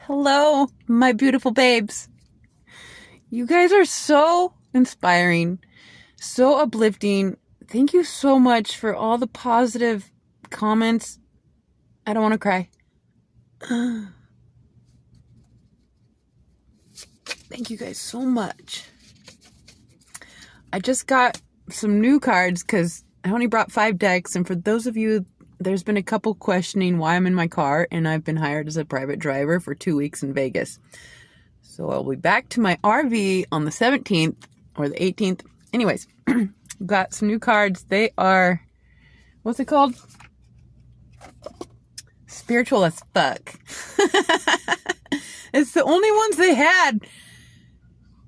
Hello, my beautiful babes. You guys are so inspiring, so uplifting. Thank you so much for all the positive comments. I don't want to cry. Thank you guys so much. I just got some new cards because I only brought 5 decks. And for those of you, there's been a couple questioning why I'm in my car, and I've been hired as a private driver for 2 weeks in Vegas. So I'll be back to my RV on the 17th or the 18th. Anyways, got some new cards. They are, what's it called? Spiritual as fuck. It's the only ones they had.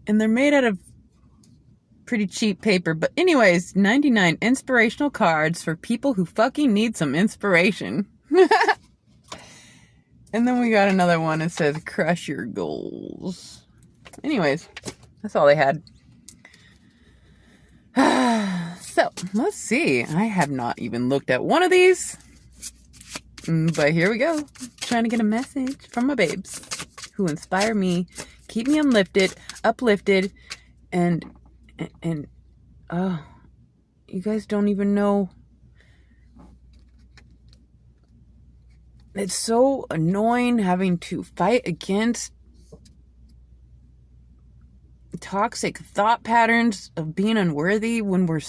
And they're made out of pretty cheap paper. But anyways, 99 inspirational cards for people who fucking need some inspiration. And then we got another one that says, crush your goals. Anyways, that's all they had. So, let's see. I have not even looked at one of these. But here we go. Trying to get a message from my babes who inspire me, keep me uplifted, and you guys don't even know. It's so annoying having to fight against toxic thought patterns of being unworthy when we're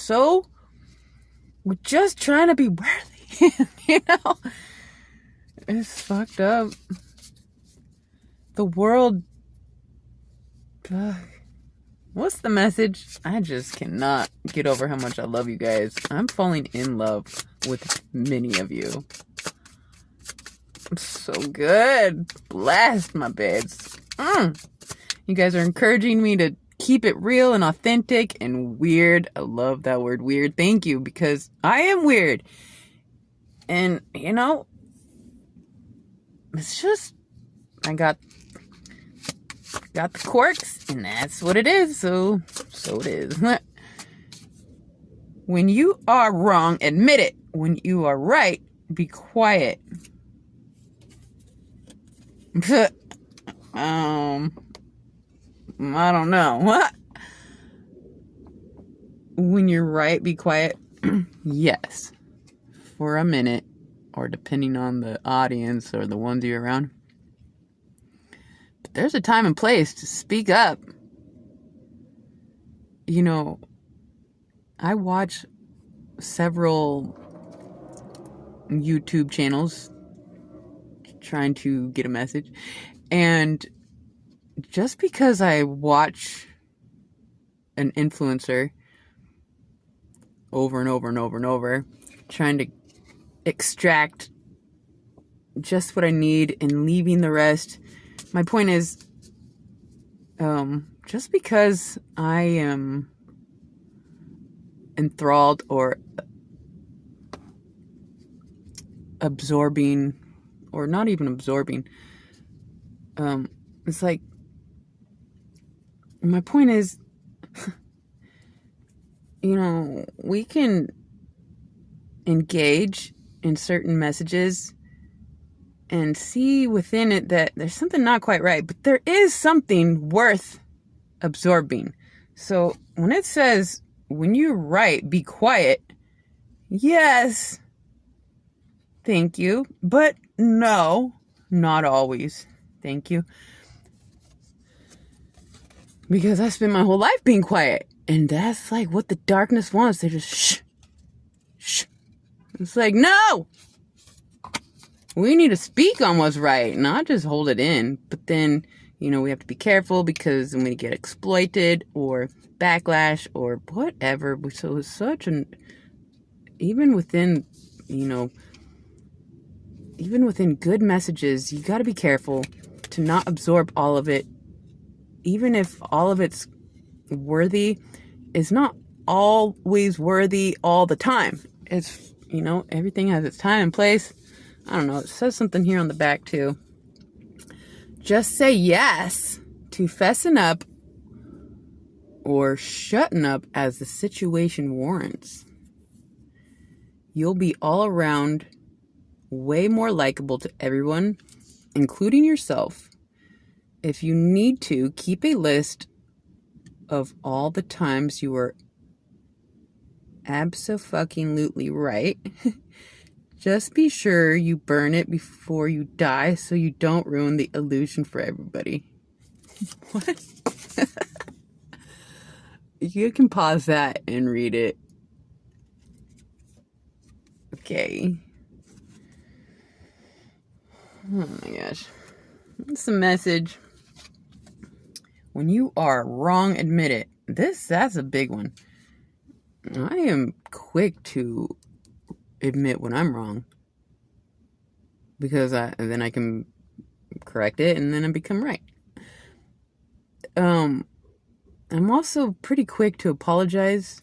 just trying to be worthy. You know? It's fucked up. The world. What's the message? I just cannot get over how much I love you guys. I'm falling in love with many of you. So good. Blessed, my babes. You guys are encouraging me to keep it real and authentic and weird. I love that word, weird. Thank you, because I am weird. And, you know, it's just, I got the quirks, and that's what it is. So it is. When you are wrong, admit it. When you are right, be quiet. I don't know. What? When you're right, be quiet. Yes. For a minute, or depending on the audience or the ones you're around. But there's a time and place to speak up. You know, I watch several YouTube channels trying to get a message, and just because I watch an influencer over and over and over and over trying to extract just what I need and leaving the rest, my point is, just because I am enthralled or absorbing, or not even absorbing, it's like, my point is, you know, we can engage in certain messages and see within it that there's something not quite right, but there is something worth absorbing. So when it says, when you write, be quiet, yes, thank you, but no, not always. Thank you. Because I spent my whole life being quiet. And that's like what the darkness wants. They just shh. Shh. It's like, no! We need to speak on what's right, not just hold it in. But then, you know, we have to be careful because then we get exploited or backlash or whatever. So it's such an... Even within, you know... Even within good messages, you got to be careful to not absorb all of it. Even if all of it's worthy, it's not always worthy all the time. It's, you know, everything has its time and place. I don't know. It says something here on the back too. Just say yes to fessing up or shutting up as the situation warrants. You'll be all around way more likable to everyone, including yourself, if you need to, keep a list of all the times you were abso-fucking-lutely right. Just be sure you burn it before you die so you don't ruin the illusion for everybody. What? You can pause that and read it. Okay. Oh my gosh. It's a message. When you are wrong, admit it. That's a big one. I am quick to admit when I'm wrong. Because then I can correct it and then I become right. I'm also pretty quick to apologize.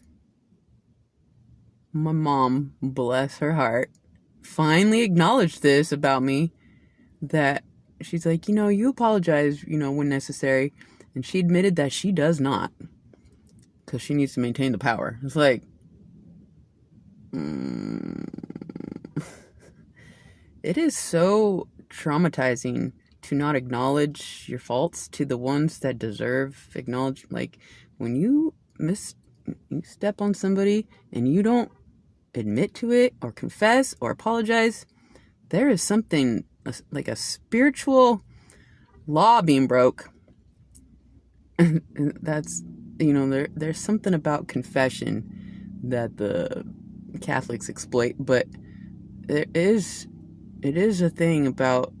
My mom, bless her heart, finally acknowledged this about me, that she's like, you apologize, when necessary. And she admitted that she does not, because she needs to maintain the power. It's like, it is so traumatizing to not acknowledge your faults to the ones that deserve acknowledgement. Like, when you step on somebody and you don't admit to it or confess or apologize, there is something like a spiritual law being broke. That's, there's something about confession that the Catholics exploit, but it is a thing about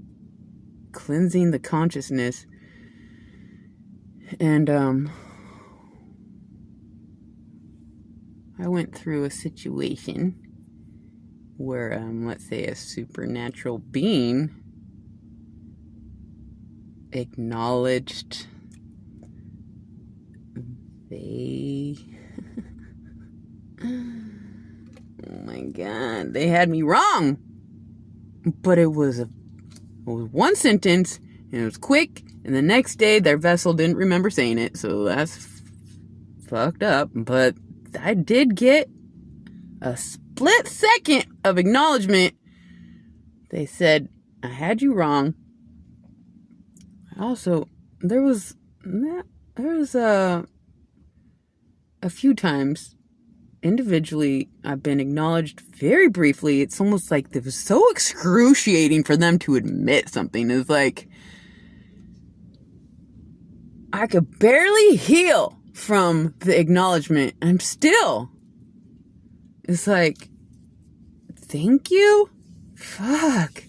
cleansing the consciousness. And I went through a situation where let's say a supernatural being acknowledged they oh my god, they had me wrong, but it was one sentence and it was quick, and the next day their vessel didn't remember saying it, so that's fucked up. But I did get a split second of acknowledgement. They said, I had you wrong. Also, there was a few times individually I've been acknowledged very briefly. It's almost like it was so excruciating for them to admit something. It's like I could barely heal from the acknowledgement. It's like, thank you? Fuck.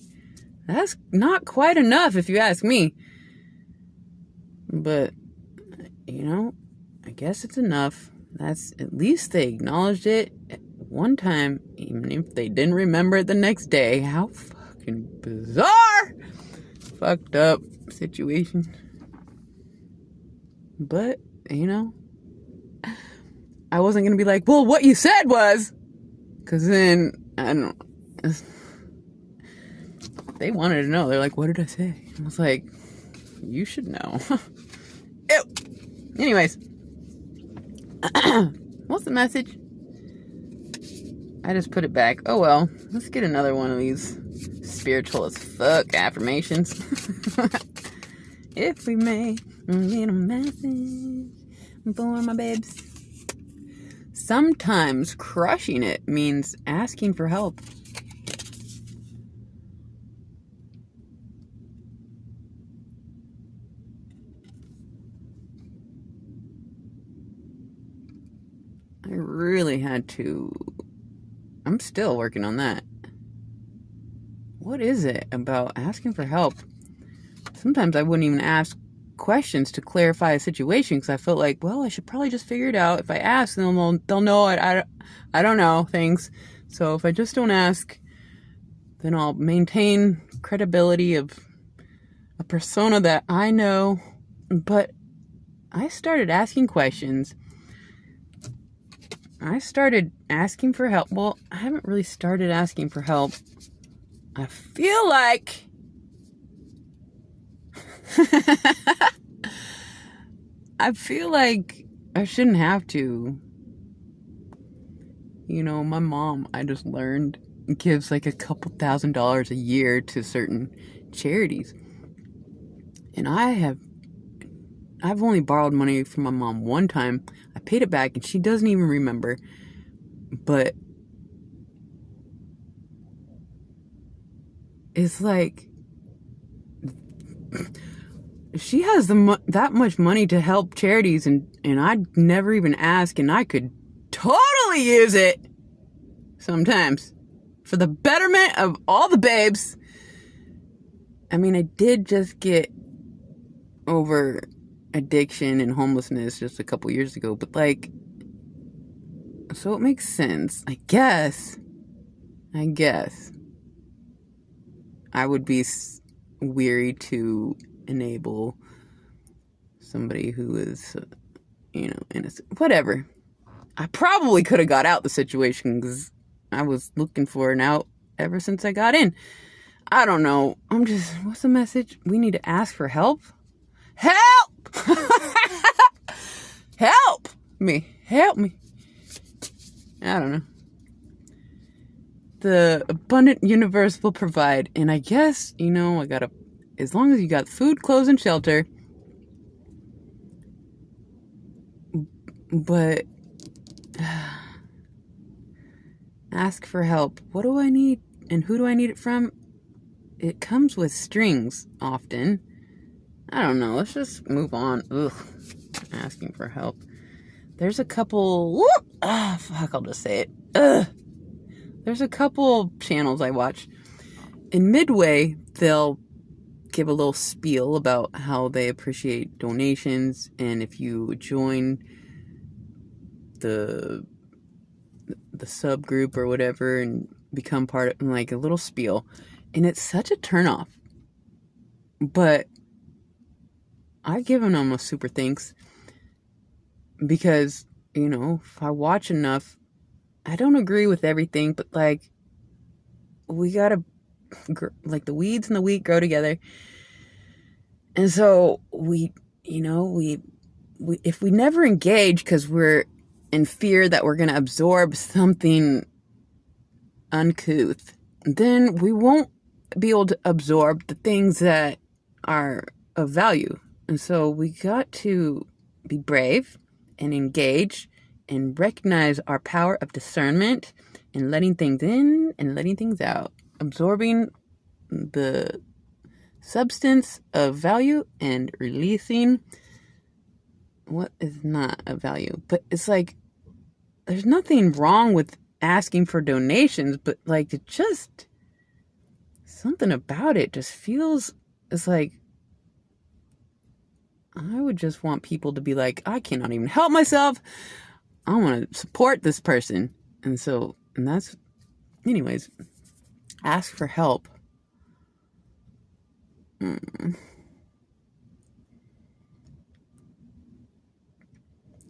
That's not quite enough if you ask me. But, I guess it's enough. That's, at least they acknowledged it at one time, even if they didn't remember it the next day. How fucking bizarre! Fucked up situation. But, I wasn't gonna be like, well, what you said was, because then, they wanted to know. They're like, what did I say? I was like, you should know. Ew. Anyways. What's the message? I just put it back. Oh well. Let's get another one of these spiritual as fuck affirmations. If we may, get a message for my babes. Sometimes crushing it means asking for help. I really had to. I'm still working on that. What is it about asking for help? Sometimes I wouldn't even ask questions to clarify a situation because I felt like, well, I should probably just figure it out. If I ask, then they'll know I don't know things. So if I just don't ask, then I'll maintain credibility of a persona that I know. But I started asking questions. I started asking for help. Well, I haven't really started asking for help. I feel like I shouldn't have to. My mom, I just learned, gives like a couple $1,000s a year to certain charities. And I have I've only borrowed money from my mom one time. I paid it back and she doesn't even remember. But it's like she has that much money to help charities, and I'd never even ask, and I could totally use it sometimes for the betterment of all the babes. I mean, I did just get over addiction and homelessness just a couple years ago, but like, so it makes sense. I guess I would be weary to enable somebody who is, innocent. Whatever. I probably could have got out the situation because I was looking for an out ever since I got in. I don't know. What's the message? We need to ask for help? Help! Help me. Help me. I don't know. The abundant universe will provide. And I guess, as long as you got food, clothes, and shelter. But ask for help. What do I need? And who do I need it from? It comes with strings often. I don't know. Let's just move on. Ugh. Asking for help. There's a couple... I'll just say it. Ugh. There's a couple channels I watch. In midway, they'll give a little spiel about how they appreciate donations, and if you join the subgroup or whatever and become part of, like, a little spiel. And it's such a turnoff. But I've given them a super thanks because, if I watch enough, I don't agree with everything, but like, we gotta, like, the weeds and the wheat grow together. And so we if we never engage because we're in fear that we're going to absorb something uncouth, then we won't be able to absorb the things that are of value. And so we got to be brave and engage and recognize our power of discernment and letting things in and letting things out, absorbing the substance of value and releasing what is not of value. But it's like, there's nothing wrong with asking for donations, but like, it just, something about it just feels, it's like, I would just want people to be like, I cannot even help myself. I want to support this person. And that's, anyways, ask for help.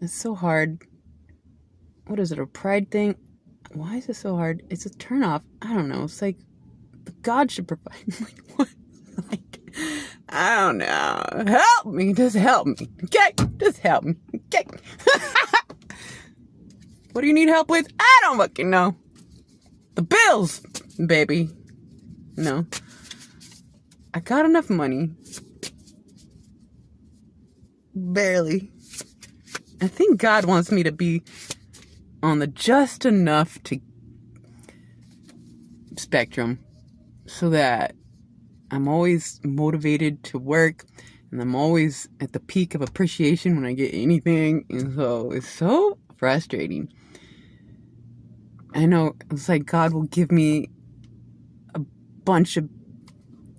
It's so hard. What is it, a pride thing? Why is it so hard? It's a turnoff. I don't know. It's like, God should provide. Like, what? Like, I don't know. Help me. Just help me. Okay? Just help me. Okay? What do you need help with? I don't fucking know. The bills, baby. No. I got enough money. Barely. I think God wants me to be on the just enough to spectrum so that I'm always motivated to work and I'm always at the peak of appreciation when I get anything. And so it's so frustrating. I know it's like God will give me a bunch of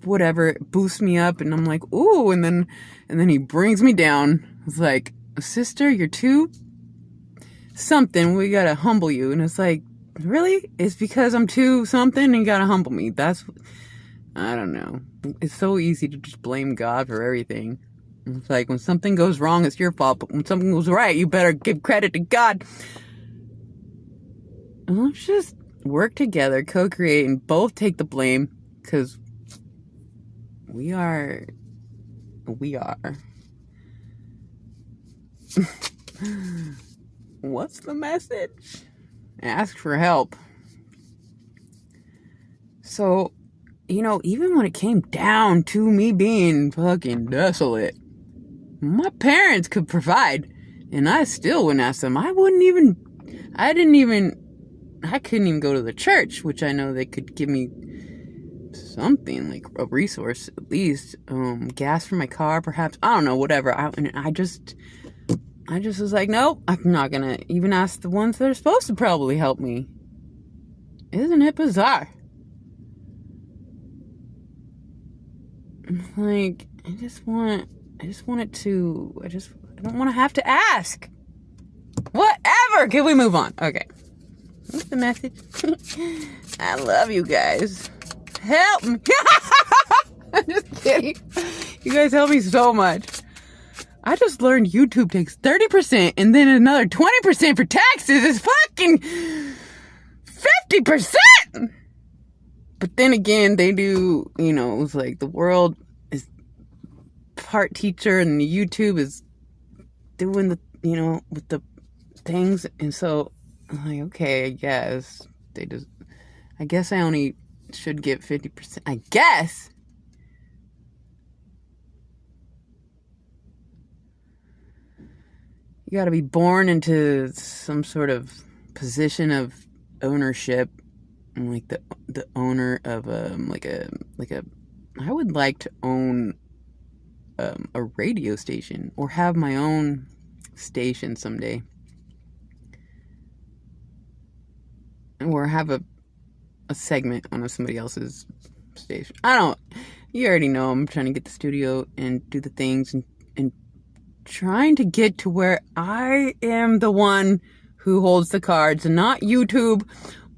whatever, boost me up, and I'm like, ooh, and then he brings me down. It's like, sister, you're too something. We gotta humble you. And it's like, really? It's because I'm too something and you gotta humble me. I don't know. It's so easy to just blame God for everything. It's like, when something goes wrong, it's your fault. But when something goes right, you better give credit to God. And let's just work together, co-create, and both take the blame. Because we are. What's the message? Ask for help. So, even when it came down to me being fucking desolate, my parents could provide, and I still wouldn't ask them. I couldn't even go to the church, which I know they could give me something, like a resource at least, gas for my car, perhaps. I don't know, whatever. I just was like, nope, I'm not gonna even ask the ones that are supposed to probably help me. Isn't it bizarre? Like, I don't want to have to ask. Whatever. Can we move on? Okay. What's the message? I love you guys. Help me. I'm just kidding. You guys help me so much. I just learned YouTube takes 30% and then another 20% for taxes is fucking 50%. But then again, they do, it's like the world is part teacher and the YouTube is doing the, with the things. And so I'm like, okay, I guess I only should get 50%. I guess. You got to be born into some sort of position of ownership, and like the owner of I would like to own a radio station or have my own station someday, or have a segment on somebody else's station. You already know I'm trying to get the studio and do the things and trying to get to where I am the one who holds the cards and not YouTube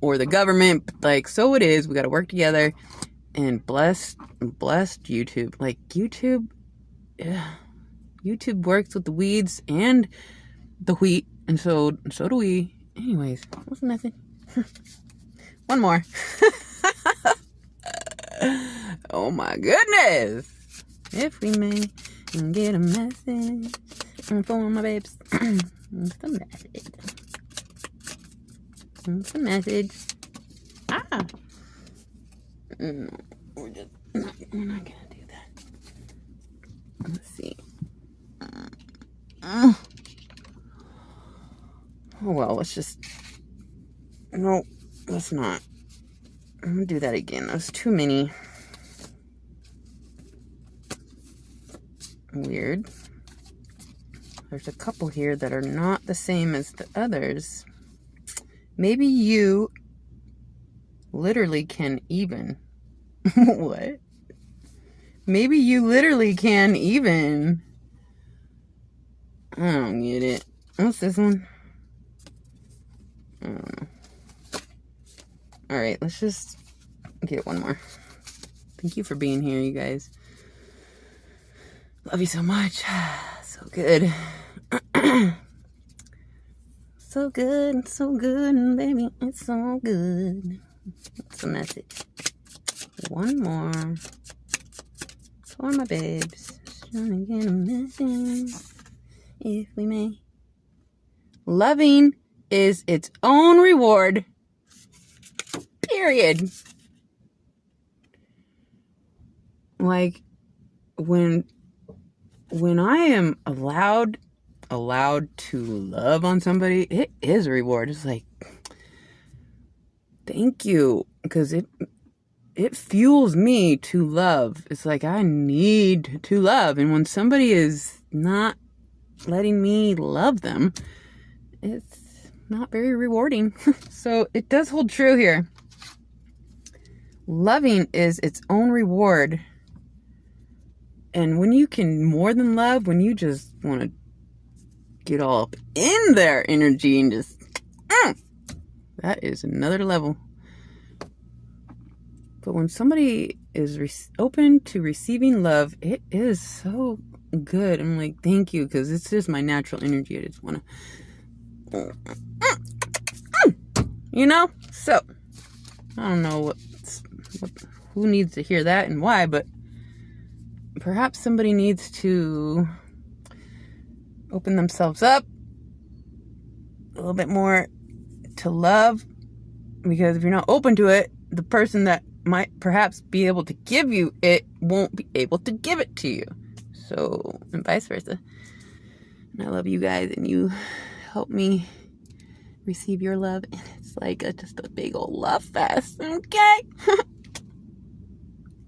or the government. Like, so it is. We got to work together and blessed YouTube. Like, YouTube works with the weeds and the wheat, and so do we. Anyways, what's the message? One more. Oh my goodness. If we may get a message for my babes. What's the message? What's the message? No, we're not gonna do that. Let's see. Oh well, let's just. No, let's not. I'm gonna do that again. That was too many. Weird. There's a couple here that are not the same as the others. Maybe you literally can even. What? Maybe you literally can even. I don't get it. What's this one? I don't know. Alright, let's just get one more. Thank you for being here, you guys. Love you so much. So good. So good, baby. It's so good. What's the message? One more. For my babes. Just trying to get a message. If we may. Loving is its own reward. Period. Like, when I am allowed to love on somebody, it is a reward. It's like, thank you, because it fuels me to love. It's like, I need to love, and when somebody is not letting me love them, it's not very rewarding. So it does hold true here. Loving is its own reward. And when you can more than love, when you just want to get all up in their energy and just, that is another level. But when somebody is open to receiving love, it is so good. I'm like, thank you, because it's just my natural energy. I just want to, So, I don't know who needs to hear that and why, but perhaps somebody needs to open themselves up a little bit more to love, because if you're not open to it, the person that might perhaps be able to give you it won't be able to give it to you. So, and vice versa. And I love you guys, and you help me receive your love. And it's like just a big old love fest, okay?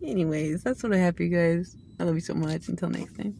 Anyways, that's what I have for you guys. I love you so much. Until next time.